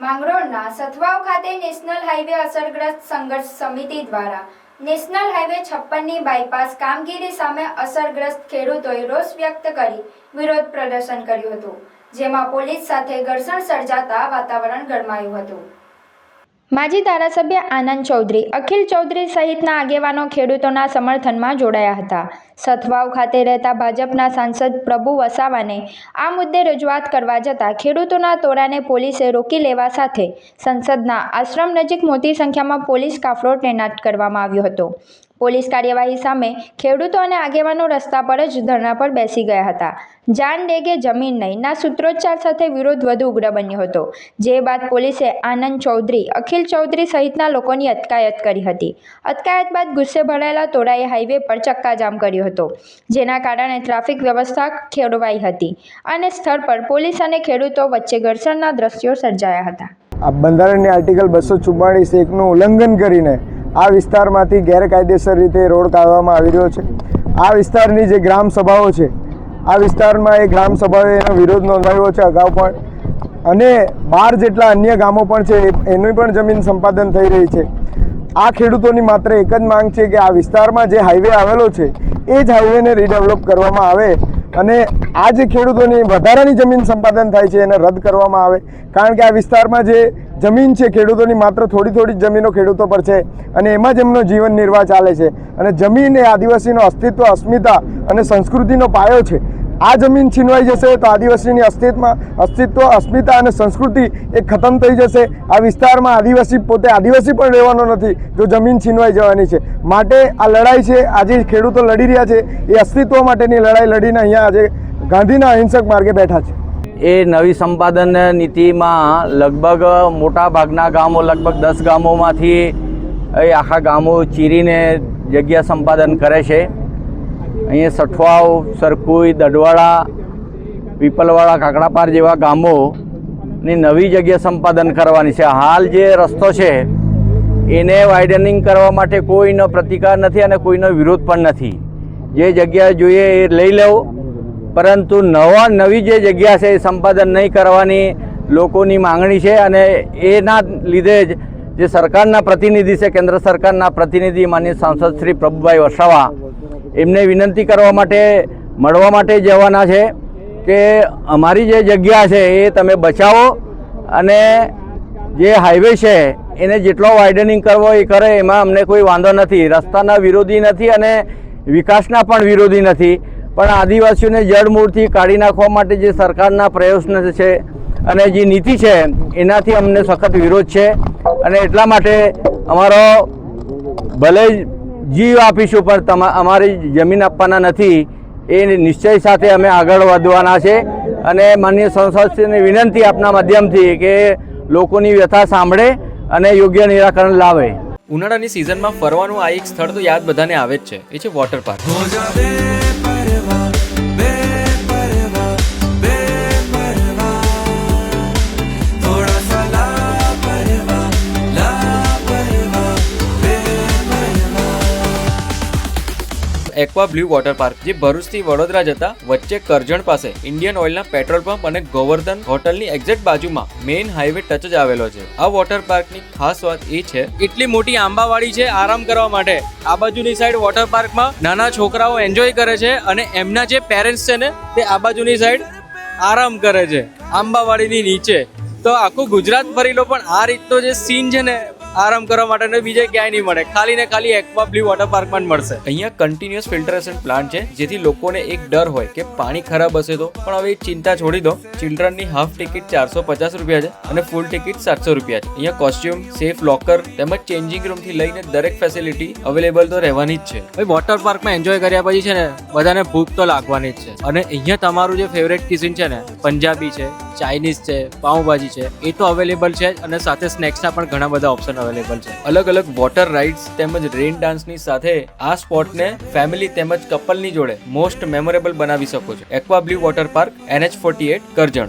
માંગરોળના સથવાવ ખાતે national highway અસરગ્રસ્ત સંઘર્ષ સમિતિ દ્વારા નેશનલ હાઈવે 56ની બાયપાસ કામગીરી સામે અસરગ્રસ્ત ખેડૂતોએ રોષ વ્યક્ત કરી વિરોધ પ્રદર્શન કર્યું હતું, જેમાં પોલીસ સાથે ઘર્ષણ સર્જાતા વાતાવરણ ગરમાયું હતું। માજી ધારાસભ્ય આનંદ ચૌધરી, અખિલ ચૌધરી સહિતના આગેવાનો ખેડૂતોના સમર્થનમાં જોડાયા હતા। સથવાવ ખાતે રહેતા ભાજપના સાંસદ પ્રભુ વસાવાને આ મુદ્દે રજૂઆત કરવા જતાં ખેડૂતોના ટોળાને પોલીસે રોકી લેવા સાથે સંસદના આશ્રમ નજીક મોટી સંખ્યામાં પોલીસ કાફલો તૈનાત કરવામાં આવ્યો હતો। પોલીસ કાર્યવાહી સામે ખેડૂતો અને આગેવાનો રસ્તા પર જ ધરણા પર બેસી ગયા હતા। જાન ડેગે જમીન નહીંના સૂત્રોચ્ચાર સાથે વિરોધ વધુ ઉગ્ર બન્યો હતો, જે બાદ પોલીસે આનંદ ચૌધરી, અખિલ ચૌધરી સહિતના લોકોની અટકાયત કરી હતી। અટકાયત બાદ ગુસ્સે ભરાયેલા ટોળાએ હાઈવે પર ચક્કાજામ કર્યો હતો, જેના કારણે ટ્રાફિક વ્યવસ્થા ખોરવાઈ હતી અને સ્થળ પર પોલીસ અને ખેડૂતો વચ્ચે ઘર્ષણના દ્રશ્યો સર્જાયા હતા। આ બંધારણની આર્ટિકલ 244(1) નું ઉલ્લંઘન કરીને આ વિસ્તારમાંથી ગેરકાયદેસર રીતે રોડ કાઢવામાં આવી રહ્યો છે। આ વિસ્તારની જે ગ્રામ સભાઓ છે, આ વિસ્તારમાં એ ગ્રામ સભાએ એનો વિરોધ નોંધાવ્યો છે અગાઉ પણ, અને 12 જેટલા અન્ય ગામો પણ છે એની પણ જમીન સંપાદન થઈ રહી છે। આ ખેડૂતોની માત્ર એક જ માંગ છે કે આ વિસ્તારમાં જે હાઈવે આવેલો છે એ જ હાઈવેને રીડેવલપ કરવામાં આવે અને આ જે ખેડૂતોની વધારાની જમીન સંપાદન થાય છે એને રદ કરવામાં આવે, કારણ કે આ વિસ્તારમાં જે જમીન છે ખેડૂતોની માત્ર થોડી જમીનો ખેડૂતો પર છે અને એમાં જ એમનો જીવન નિર્વાહ ચાલે છે। અને જમીન એ આદિવાસીનો અસ્તિત્વ, અસ્મિતા અને સંસ્કૃતિનો પાયો છે। આ જમીન છીનવાઈ જશે તો આદિવાસીની અસ્તિત્વ, અસ્મિતા અને સંસ્કૃતિ એ ખતમ થઈ જશે। આ વિસ્તારમાં આદિવાસી પોતે આદિવાસી પણ રહેવાનો નથી જો જમીન છીનવાઈ જવાની છે। માટે આ લડાઈ છે, આજે ખેડૂતો લડી રહ્યા છે એ અસ્તિત્વ માટેની લડાઈ લડીને અહીંયા આજે ગાંધીના અહિંસક માર્ગે બેઠા છે। એ નવી સંપાદન નીતિમાં લગભગ મોટા ભાગના ગામો, લગભગ 10 ગામોમાંથી એ આખા ગામો ચીરીને જગ્યા સંપાદન કરે છે। અહીંયા સઠવાવ, સરખુઈ, દડવાળા, પીપલવાળા, કાકડાપાર જેવા ગામોની નવી જગ્યા સંપાદન કરવાની છે। હાલ જે રસ્તો છે એને વાઇડનિંગ કરવા માટે કોઈનો પ્રતિકાર નથી અને કોઈનો વિરોધ પણ નથી। જે જગ્યા જોઈએ એ લઈ લેવો, પરંતુ નવી જે જગ્યા છે એ સંપાદન નહીં કરવાની લોકોની માંગણી છે અને એના લીધે જ જે સરકારના પ્રતિનિધિ છે, કેન્દ્ર સરકારના પ્રતિનિધિ માનનીય સાંસદ શ્રી પ્રભુભાઈ વસાવા, એમને વિનંતી કરવા માટે મળવા માટે જવાના છે કે અમારી જે જગ્યા છે એ તમે બચાવો અને જે હાઈવે છે એને જેટલો વાઇડનિંગ કરવો એ કરે, એમાં અમને કોઈ વાંધો નથી। રસ્તાના વિરોધી નથી અને વિકાસના પણ વિરોધી નથી, પણ આદિવાસીઓને જડમૂળથી કાઢી નાખવા માટે જે સરકારના પ્રયત્ન છે અને જે નીતિ છે એનાથી અમને સખત વિરોધ છે અને એટલા માટે અમારો ભલે જીવ આપીશું પણ અમારી જમીન આપવાના નથી એ નિશ્ચય સાથે અમે આગળ વધવાના છે। અને માનનીય સંસદશ્રીને વિનંતી આપના માધ્યમથી કે લોકોની વ્યથા સાંભળે અને યોગ્ય નિરાકરણ લાવે। ઉનાળાની સિઝનમાં ફરવાનું આ એક સ્થળ તો યાદ બધાને આવે જ છે, એ છે water park. Aqua blue water park, જે ભરૂચથી વડોદરા જતા વચ્ચે કરજણ પાસે ઇન્ડિયન ઓઇલના પેટ્રોલ પંપ અને ગોવર્ધન હોટલની એક્ઝેક્ટ બાજુમાં મેઇન હાઈવે ટચ જ આવેલો છે। આ વોટર પાર્કની ખાસ વાત એ છે, એટલી મોટી આંબાવાડી છે આરામ કરવા માટે। આ બાજુની સાઈડ વોટર પાર્કમાં નાના છોકરાઓ એન્જોય કરે છે અને એમના જે પેરેન્ટ્સ છે ને તે આ બાજુની સાઈડ આરામ કરે છે આંબાવાડીની નીચે। તો આખું ગુજરાત ફરી લો પણ આ રીતનો જે સીન છે ને આરામ કરવા માટે બીજે ક્યાંય નહીં મળે, ખાલી ને ખાલી એક્વા બ્લુ વોટર પાર્કમાં જ મળશે। અહીંયા કન્ટિન્યુઅસ ફિલ્ટરેશન પ્લાન્ટ છે, જેથી લોકોને એક ડર હોય કે પાણી ખરાબ હશે તો, પણ હવે ચિંતા છોડી દો। ચિલ્ડ્રનની હાફ ટિકિટ 450 રૂપિયા છે અને ફૂલ ટિકિટ 700 રૂપિયા છે। અહીંયા કોસ્ટ્યુમ, સેફ લોકર તેમજ ચેન્જિંગ રૂમ થી લઈને દરેક ફેસિલિટી અવેલેબલ તો રહેવાની જ છે। ભાઈ વોટર પાર્કમાં એન્જોય કર્યા પછી છે ને બધાને ભૂખ તો લાગવાની જ છે અને અહીંયા તમારું જે ફેવરેટ કિચન છે ને, પંજાબી છે, ચાઇનીઝ છે, પાઉંભાજી છે, એ તો અવેલેબલ છે અને સાથે સ્નેક્સના પણ ઘણા બધા ઓપ્શન અવેલેબલ છે। અલગ અલગ વોટર રાઇડ્સ તેમજ રેન ડાન્સની સાથે આ સ્પોટને ફેમિલી તેમજ કપલની જોડે મોસ્ટ મેમોરેબલ બનાવી શકો છો। Aqua blue water park, NH 48, Karjan.